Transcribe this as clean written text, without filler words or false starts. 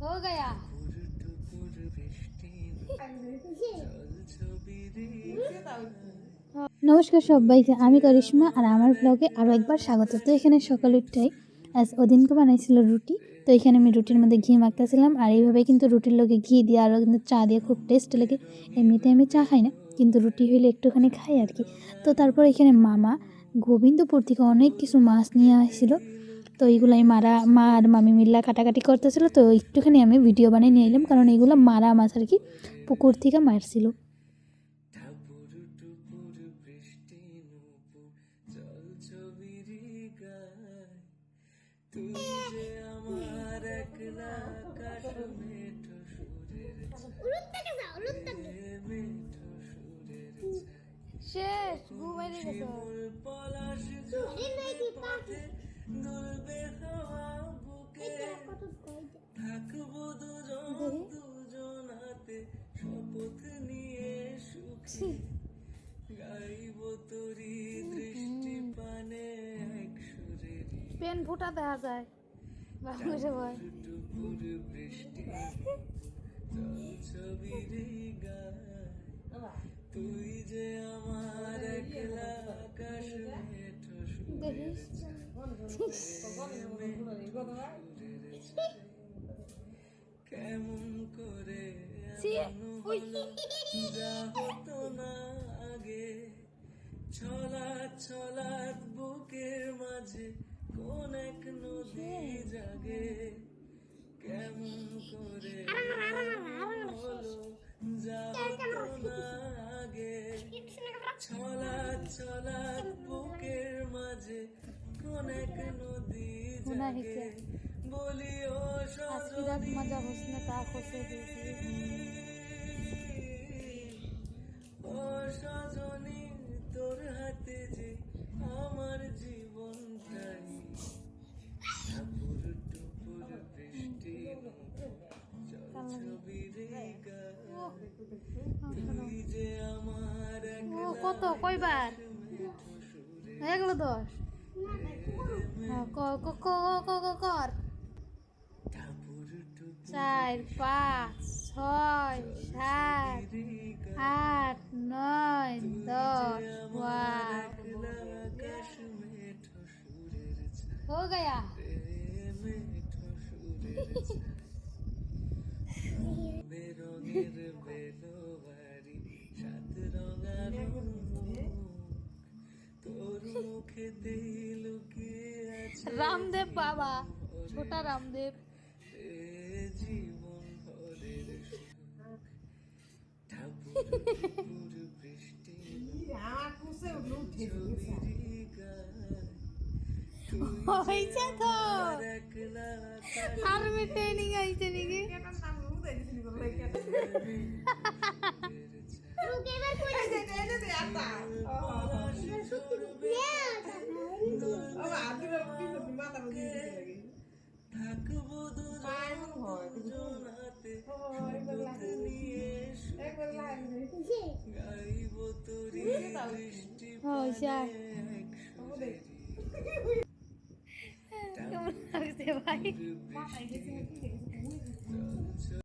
हो गया। নমস্কার সবাইকে, আমি করিশ্মা আর আমার ব্লগে আরও একবার স্বাগত। তো এখানে সকালে উঠেই ওদিনকে বানাইছিল রুটি। তো এখানে আমি রুটির মধ্যে ঘি মাখতেছিলাম, আর এইভাবে কিন্তু রুটির লগে ঘি দিয়ে আরও কিন্তু চা দিয়ে খুব টেস্ট লাগে। এমনিতে আমি চা খাই না, কিন্তু রুটি হইলে একটুখানি খাই আর কি। তো তারপর এখানে মামা গোবিন্দপুর থেকে অনেক কিছু মাছ নিয়ে আসছিল। তো এইগুলাই মা আর মামি মিল্লা কাটাকাটি করতেছিল। তো একটুখানি আমি ভিডিও বানিয়ে নিয়ে এলাম, কারণ এইগুলো মারা মাছ আর কি, পুকুর থেকে মারছিল। শেষ ঘুমাইলে গেছো। থাকবো দুজন হাতে শপথ নিয়ে সুখে গাইবো তোরি দৃষ্টি পানে এক সুরে পেন ফুটা দেখা যায় বাংলাদেশে ভয় বৃষ্টি ছবি রে গায় তুই যে আমার একলা আকাশ মেঠো দেখিস কেমন করে যা হতো না আগে ছলাৎ বুকের মাঝে কোন এক নদী জাগে কেমন করে হলো যা হতো না আগে ছলাৎ বুকের মাঝে কোন এক নদী জাগে বলিও সজনী মজা হোসনে তা খোসে দিয়েছি ও সজনী তোর হাতে যে আমার জীবনটাই টুপুর টুপুর বৃষ্টি ছবি রে তুই যে আমার কত কয়বার এগুলো 10 কর 4 5 6 7 8 9 10 हो गया। रामदेव बाबा, छोटा रामदेव जीवन হইছে তো আর্মি ট্রেনিং আইছে নাকি থাকবো দুজন হাতে শপথ নিয়ে গাইবো তোরি দৃষ্টি কেমন লাগছে ভাই?